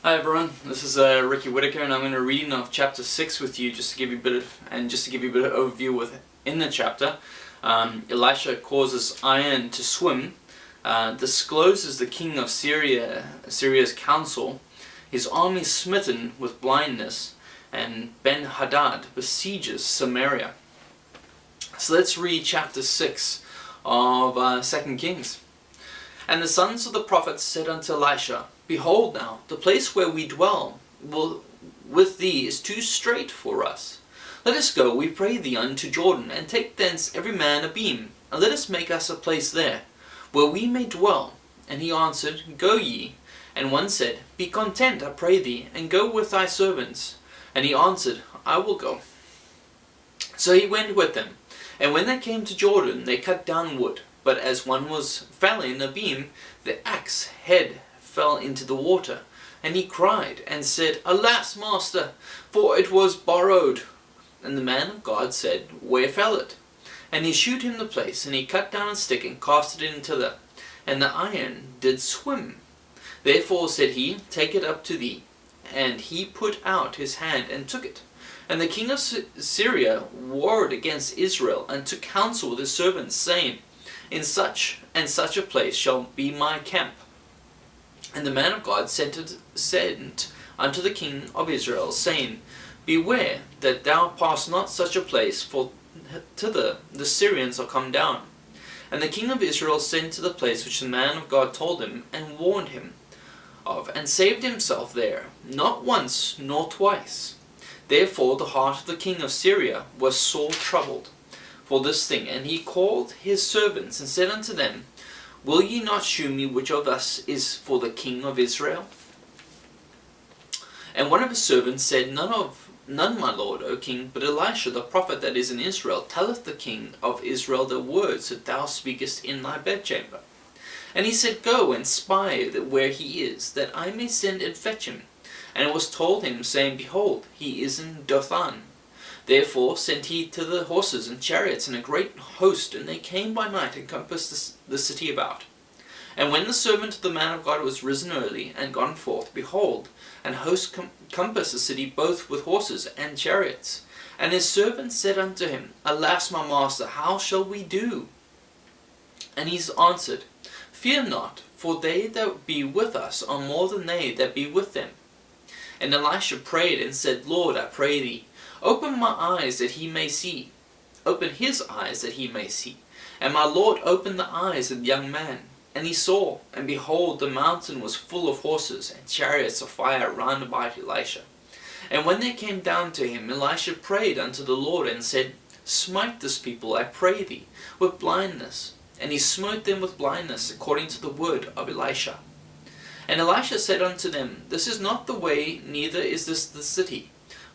Hi everyone, this is Ricky Whitaker, and I'm going to read of chapter 6 with you just to give you a bit of overview within the chapter. Elisha causes iron to swim, discloses the king of Syria's counsel, his army smitten with blindness, and Benhadad besieges Samaria. So let's read chapter 6 of 2 Kings. And the sons of the prophets said unto Elisha, Behold now, the place where we dwell with thee is too strait for us. Let us go, we pray thee, unto Jordan, and take thence every man a beam, and let us make us a place there, where we may dwell. And he answered, Go ye. And one said, Be content, I pray thee, and go with thy servants. And he answered, I will go. So he went with them. And when they came to Jordan, they cut down wood. But as one was felling a beam, the axe head fell into the water. And he cried, and said, Alas, master, for it was borrowed. And the man of God said, Where fell it? And he shewed him the place, and he cut down a stick, and cast it into the, and the iron did swim. Therefore said he, Take it up to thee. And he put out his hand, and took it. And the king of Syria warred against Israel, and took counsel with his servants, saying, In such and such a place shall be my camp. And the man of God sent unto the king of Israel, saying, Beware that thou pass not such a place, for thither the Syrians are come down. And the king of Israel sent to the place which the man of God told him, and warned him of, and saved himself there, not once nor twice. Therefore the heart of the king of Syria was sore troubled for this thing, and he called his servants, and said unto them, Will ye not shew me which of us is for the king of Israel? And one of his servants said, None, my lord, O king, but Elisha the prophet that is in Israel telleth the king of Israel the words that thou speakest in thy bedchamber. And he said, Go and spy where he is, that I may send and fetch him. And it was told him, saying, Behold, he is in Dothan. Therefore sent he to the horses and chariots and a great host, and they came by night and compassed the city about. And when the servant of the man of God was risen early and gone forth, behold, an host compassed the city both with horses and chariots. And his servant said unto him, Alas, my master, how shall we do? And he answered, Fear not, for they that be with us are more than they that be with them. And Elisha prayed and said, Lord, I pray thee, open my eyes that he may see. Open his eyes that he may see. And my Lord opened the eyes of the young man. And he saw, and behold, the mountain was full of horses and chariots of fire round about Elisha. And when they came down to him, Elisha prayed unto the Lord, and said, Smite this people, I pray thee, with blindness. And he smote them with blindness, according to the word of Elisha. And Elisha said unto them, This is not the way, neither is this the city.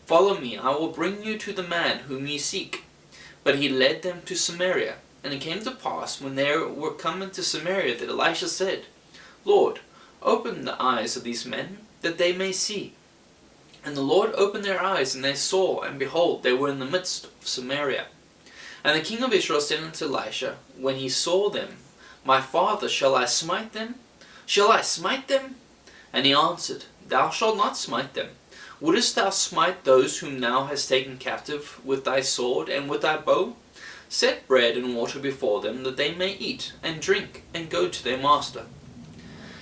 Follow me, I will bring you to the man whom ye seek. But he led them to Samaria. And it came to pass, when they were come into Samaria, that Elisha said, Lord, open the eyes of these men, that they may see. And the Lord opened their eyes, and they saw, and behold, they were in the midst of Samaria. And the king of Israel said unto Elisha, when he saw them, My father, shall I smite them? Shall I smite them? And he answered, Thou shalt not smite them. Wouldest thou smite those whom thou hast taken captive with thy sword and with thy bow? Set bread and water before them, that they may eat and drink, and go to their master.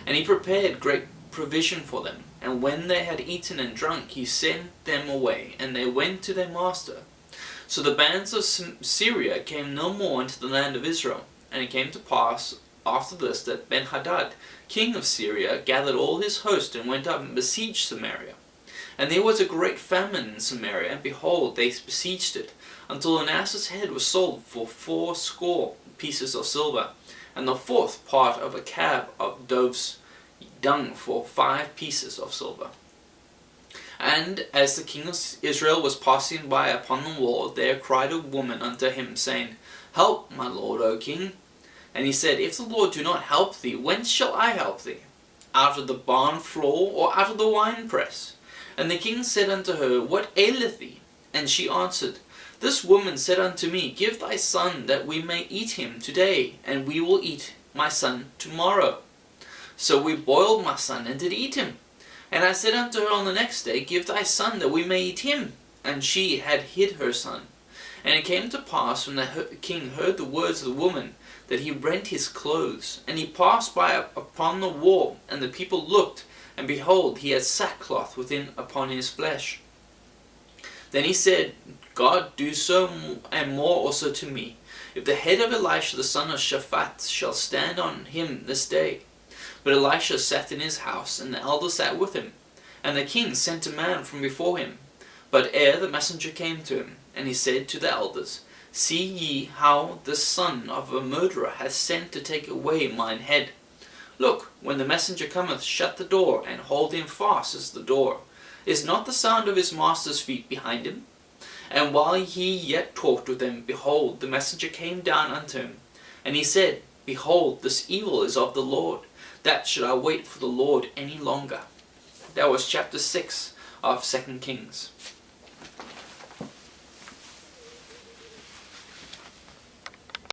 And he prepared great provision for them. And when they had eaten and drunk, he sent them away, and they went to their master. So the bands of Syria came no more into the land of Israel. And it came to pass after this that Benhadad, king of Syria, gathered all his host, and went up and besieged Samaria. And there was a great famine in Samaria, and behold, they besieged it, until an ass's head was sold for 80 pieces of silver, and the fourth part of a cab of dove's dung for 5 pieces of silver. And as the king of Israel was passing by upon the wall, there cried a woman unto him, saying, Help, my lord, O king. And he said, If the Lord do not help thee, whence shall I help thee? Out of the barn floor, or out of the winepress? And the king said unto her, What aileth thee? And she answered, This woman said unto me, Give thy son, that we may eat him today, and we will eat my son tomorrow. So we boiled my son, and did eat him. And I said unto her on the next day, Give thy son, that we may eat him. And she had hid her son. And it came to pass, when the king heard the words of the woman, that he rent his clothes. And he passed by upon the wall, and the people looked, and behold, he had sackcloth within upon his flesh. Then he said, God do so and more also to me, if the head of Elisha the son of Shaphat shall stand on him this day. But Elisha sat in his house, and the elders sat with him. And the king sent a man from before him. But ere the messenger came to him, and he said to the elders, See ye how the son of a murderer hath sent to take away mine head? Look, when the messenger cometh, shut the door, and hold him fast as the door. Is not the sound of his master's feet behind him? And while he yet talked with them, behold, the messenger came down unto him. And he said, Behold, this evil is of the Lord. That should I wait for the Lord any longer? That was chapter 6 of 2 Kings.